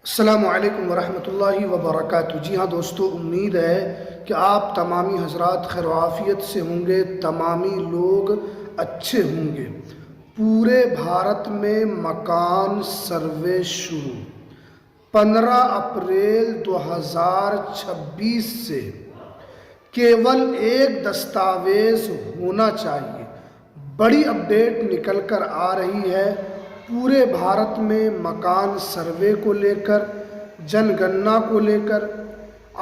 अस्सलामुअलैकुम वरहमतुल्लाहि वबरकातुहू। जी हाँ दोस्तों, उम्मीद है कि आप तमामी हजरात खैर आफियत से होंगे, तमामी लोग अच्छे होंगे। पूरे भारत में मकान सर्वे शुरू 15 अप्रैल 2026 से। केवल एक दस्तावेज होना चाहिए। बड़ी अपडेट निकल कर आ रही है पूरे भारत में मकान सर्वे को लेकर, जनगणना को लेकर।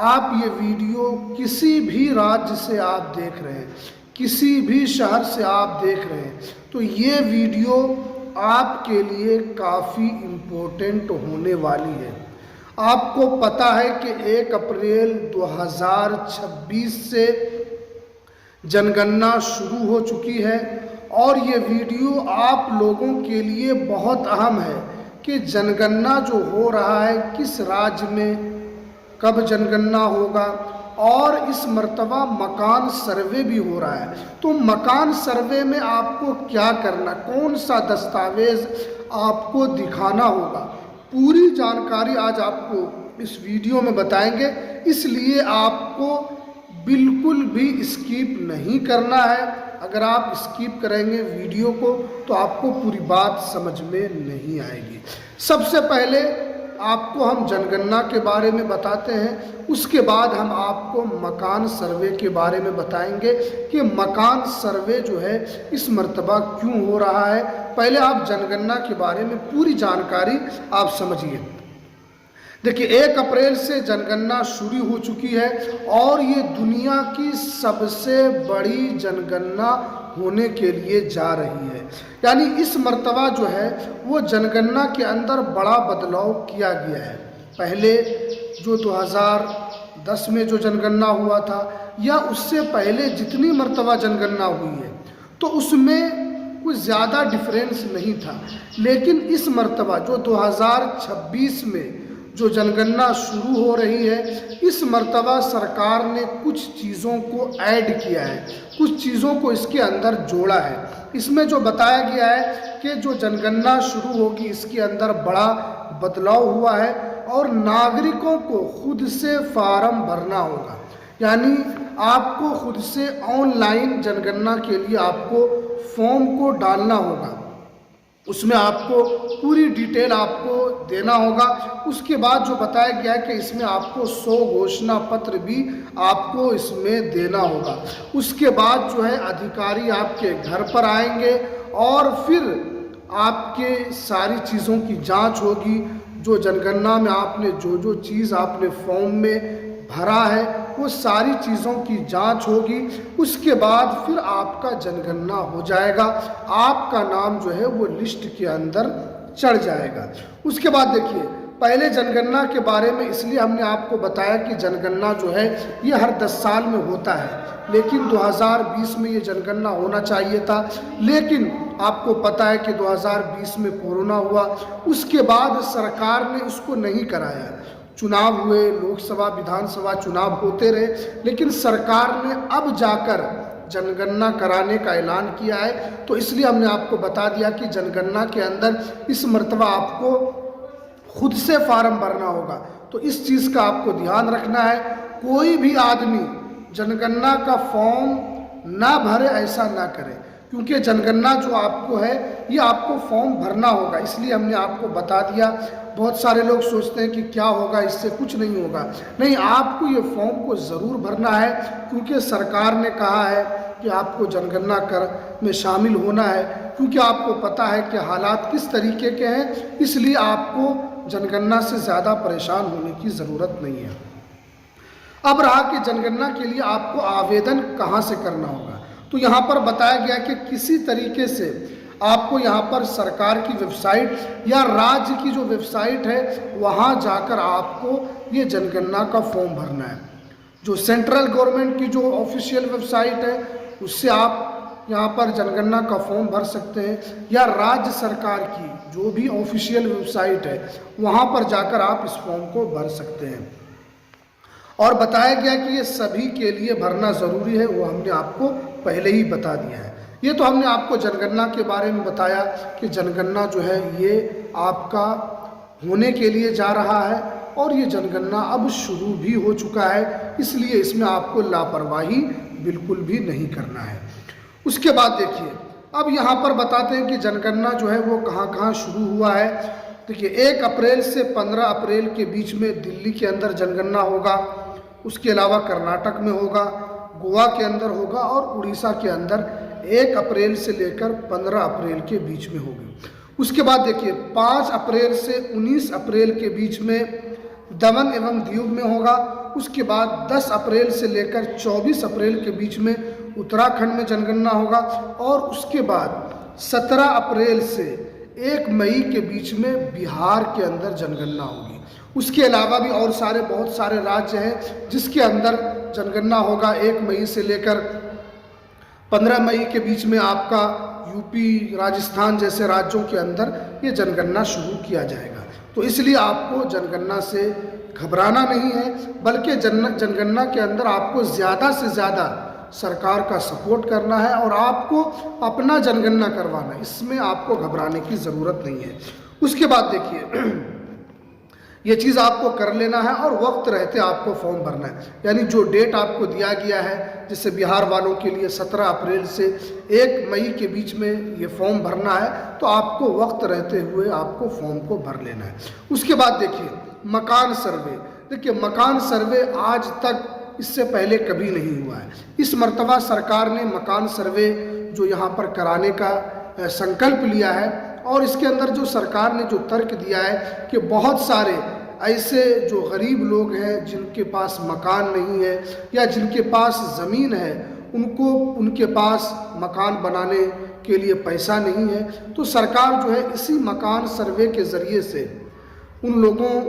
आप ये वीडियो किसी भी राज्य से आप देख रहे हैं, किसी भी शहर से आप देख रहे हैं, तो ये वीडियो आपके लिए काफ़ी इम्पोर्टेंट होने वाली है। आपको पता है कि 1 अप्रैल 2026 से जनगणना शुरू हो चुकी है और ये वीडियो आप लोगों के लिए बहुत अहम है कि जनगणना जो हो रहा है किस राज्य में, कब जनगणना होगा, और इस मर्तबा मकान सर्वे भी हो रहा है। तो मकान सर्वे में आपको क्या करना, कौन सा दस्तावेज आपको दिखाना होगा, पूरी जानकारी आज आपको इस वीडियो में बताएंगे। इसलिए आपको बिल्कुल भी स्किप नहीं करना है। अगर आप स्किप करेंगे वीडियो को तो आपको पूरी बात समझ में नहीं आएगी। सबसे पहले आपको हम जनगणना के बारे में बताते हैं, उसके बाद हम आपको मकान सर्वे के बारे में बताएंगे कि मकान सर्वे जो है इस मर्तबा क्यों हो रहा है। पहले आप जनगणना के बारे में पूरी जानकारी आप समझिए। देखिए, 1 अप्रैल से जनगणना शुरू हो चुकी है और ये दुनिया की सबसे बड़ी जनगणना होने के लिए जा रही है। यानी इस मर्तबा जो है वो जनगणना के अंदर बड़ा बदलाव किया गया है। पहले जो 2010 में जो जनगणना हुआ था या उससे पहले जितनी मर्तबा जनगणना हुई है तो उसमें कुछ ज़्यादा डिफरेंस नहीं था। लेकिन इस मर्तबा जो 2026 में जो जनगणना शुरू हो रही है, इस मर्तबा सरकार ने कुछ चीज़ों को ऐड किया है, कुछ चीज़ों को इसके अंदर जोड़ा है। इसमें जो बताया गया है कि जो जनगणना शुरू होगी इसके अंदर बड़ा बदलाव हुआ है और नागरिकों को खुद से फार्म भरना होगा। यानी आपको खुद से ऑनलाइन जनगणना के लिए आपको फॉर्म को डालना होगा, उसमें आपको पूरी डिटेल आपको देना होगा। उसके बाद जो बताया गया है कि इसमें आपको 100 घोषणा पत्र भी आपको इसमें देना होगा। उसके बाद जो है अधिकारी आपके घर पर आएंगे और फिर आपके सारी चीज़ों की जांच होगी। जो जनगणना में आपने जो जो चीज़ आपने फॉर्म में भरा है वो सारी चीज़ों की जांच होगी। उसके बाद फिर आपका जनगणना हो जाएगा, आपका नाम जो है वो लिस्ट के अंदर चढ़ जाएगा। उसके बाद देखिए, पहले जनगणना के बारे में इसलिए हमने आपको बताया कि जनगणना जो है ये हर 10 साल में होता है, लेकिन 2020 में ये जनगणना होना चाहिए था। लेकिन आपको पता है कि 2020 में कोरोना हुआ, उसके बाद सरकार ने इसको नहीं कराया। चुनाव हुए, लोकसभा विधानसभा चुनाव होते रहे, लेकिन सरकार ने अब जाकर जनगणना कराने का ऐलान किया है। तो इसलिए हमने आपको बता दिया कि जनगणना के अंदर इस मर्तबा आपको खुद से फार्म भरना होगा। तो इस चीज़ का आपको ध्यान रखना है। कोई भी आदमी जनगणना का फॉर्म ना भरे ऐसा ना करे, क्योंकि जनगणना जो आपको है ये आपको फॉर्म भरना होगा। इसलिए हमने आपको बता दिया। बहुत सारे लोग सोचते हैं कि क्या होगा, इससे कुछ नहीं होगा। नहीं, आपको ये फॉर्म को ज़रूर भरना है, क्योंकि सरकार ने कहा है कि आपको जनगणना में शामिल होना है। क्योंकि आपको पता है कि हालात किस तरीके के हैं, इसलिए आपको जनगणना से ज़्यादा परेशान होने की ज़रूरत नहीं है। अब रहा कि जनगणना के लिए आपको आवेदन कहाँ से करना होगा, तो यहाँ पर बताया गया कि किसी तरीके से आपको यहाँ पर सरकार की वेबसाइट या राज्य की जो वेबसाइट है वहाँ जाकर आपको ये जनगणना का फॉर्म भरना है। जो सेंट्रल गवर्नमेंट की जो ऑफिशियल वेबसाइट है उससे आप यहाँ पर जनगणना का फॉर्म भर सकते हैं, या राज्य सरकार की जो भी ऑफिशियल वेबसाइट है वहाँ पर जाकर आप इस फॉर्म को भर सकते हैं। और बताया गया कि ये सभी के लिए भरना ज़रूरी है, वो हमने आपको पहले ही बता दिया है। ये तो हमने आपको जनगणना के बारे में बताया कि जनगणना जो है ये आपका होने के लिए जा रहा है और ये जनगणना अब शुरू भी हो चुका है, इसलिए इसमें आपको लापरवाही बिल्कुल भी नहीं करना है। उसके बाद देखिए, अब यहाँ पर बताते हैं कि जनगणना जो है वो कहाँ कहाँ शुरू हुआ है। देखिए 1 अप्रैल से 15 अप्रैल के बीच में दिल्ली के अंदर जनगणना होगा, उसके अलावा कर्नाटक में होगा, गोवा के अंदर होगा और उड़ीसा के अंदर 1 अप्रैल से लेकर 15 अप्रैल के बीच में होगी। उसके बाद देखिए 5 अप्रैल से 19 अप्रैल के बीच में दमन एवं दीव में होगा। उसके बाद 10 अप्रैल से लेकर 24 अप्रैल के बीच में उत्तराखंड में जनगणना होगा और उसके बाद 17 अप्रैल से 1 मई के बीच में बिहार के अंदर जनगणना होगी। उसके अलावा भी और बहुत सारे राज्य हैं जिसके अंदर जनगणना होगा। 1 मई से लेकर 15 मई के बीच में आपका यूपी, राजस्थान जैसे राज्यों के अंदर ये जनगणना शुरू किया जाएगा। तो इसलिए आपको जनगणना से घबराना नहीं है, बल्कि जनगणना के अंदर आपको ज़्यादा से ज़्यादा सरकार का सपोर्ट करना है और आपको अपना जनगणना करवाना है, इसमें आपको घबराने की ज़रूरत नहीं है। उसके बाद देखिए ये चीज़ आपको कर लेना है और वक्त रहते आपको फॉर्म भरना है, यानी जो डेट आपको दिया गया है, जैसे बिहार वालों के लिए 17 अप्रैल से 1 मई के बीच में ये फॉर्म भरना है, तो आपको वक्त रहते हुए आपको फॉर्म को भर लेना है। उसके बाद देखिए मकान सर्वे। देखिए मकान सर्वे आज तक इससे पहले कभी नहीं हुआ है। इस मर्तबा सरकार ने मकान सर्वे जो यहाँ पर कराने का संकल्प लिया है और इसके अंदर जो सरकार ने जो तर्क दिया है कि बहुत सारे ऐसे जो गरीब लोग हैं जिनके पास मकान नहीं है या जिनके पास ज़मीन है, उनके पास मकान बनाने के लिए पैसा नहीं है, तो सरकार जो है इसी मकान सर्वे के ज़रिए से उन लोगों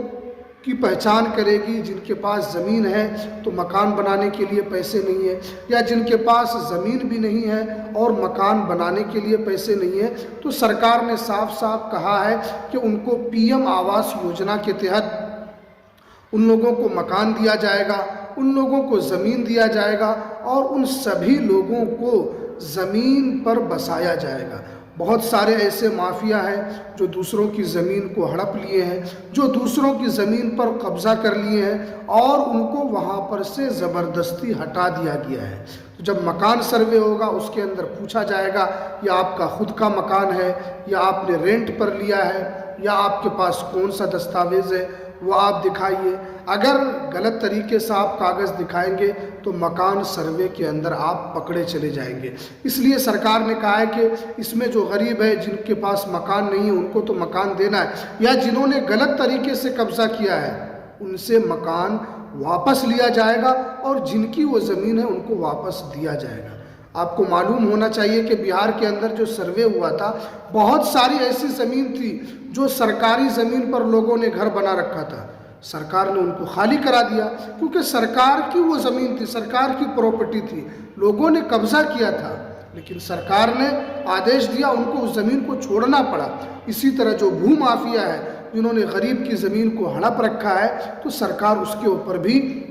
की पहचान करेगी जिनके पास ज़मीन है तो मकान बनाने के लिए पैसे नहीं है, या जिनके पास ज़मीन भी नहीं है और मकान बनाने के लिए पैसे नहीं है, तो सरकार ने साफ साफ कहा है कि उनको पीएम आवास योजना के तहत उन लोगों को मकान दिया जाएगा, उन लोगों को ज़मीन दिया जाएगा और उन सभी लोगों को ज़मीन पर बसाया जाएगा। बहुत सारे ऐसे माफिया हैं जो दूसरों की ज़मीन को हड़प लिए हैं, जो दूसरों की ज़मीन पर कब्ज़ा कर लिए हैं और उनको वहाँ पर से ज़बरदस्ती हटा दिया गया है। तो जब मकान सर्वे होगा उसके अंदर पूछा जाएगा या आपका खुद का मकान है या आपने रेंट पर लिया है या आपके पास कौन सा दस्तावेज़ है वो आप दिखाइए। अगर गलत तरीके से आप कागज़ दिखाएंगे तो मकान सर्वे के अंदर आप पकड़े चले जाएंगे। इसलिए सरकार ने कहा है कि इसमें जो गरीब है जिनके पास मकान नहीं है उनको तो मकान देना है, या जिन्होंने गलत तरीके से कब्ज़ा किया है उनसे मकान वापस लिया जाएगा और जिनकी वो ज़मीन है उनको वापस दिया जाएगा। आपको मालूम होना चाहिए कि बिहार के अंदर जो सर्वे हुआ था, बहुत सारी ऐसी ज़मीन थी जो सरकारी ज़मीन पर लोगों ने घर बना रखा था, सरकार ने उनको खाली करा दिया क्योंकि सरकार की वो ज़मीन थी, सरकार की प्रॉपर्टी थी, लोगों ने कब्ज़ा किया था, लेकिन सरकार ने आदेश दिया उनको उस ज़मीन को छोड़ना पड़ा। इसी तरह जो भू माफिया है जिन्होंने गरीब की ज़मीन को हड़प रखा है, तो सरकार उसके ऊपर भी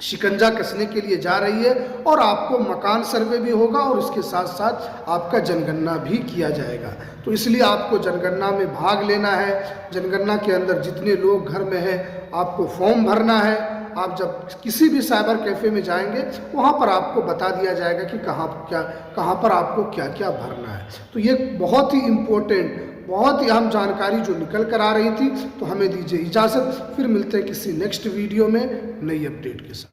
शिकंजा कसने के लिए जा रही है और आपको मकान सर्वे भी होगा और इसके साथ साथ आपका जनगणना भी किया जाएगा। तो इसलिए आपको जनगणना में भाग लेना है। जनगणना के अंदर जितने लोग घर में हैं आपको फॉर्म भरना है। आप जब किसी भी साइबर कैफ़े में जाएंगे वहाँ पर आपको बता दिया जाएगा कि कहाँ पर आपको क्या क्या भरना है। तो ये बहुत ही इम्पोर्टेंट, बहुत ही अहम जानकारी जो निकल कर आ रही थी। तो हमें दीजिए इजाज़त, फिर मिलते हैं किसी नेक्स्ट वीडियो में नई अपडेट के साथ।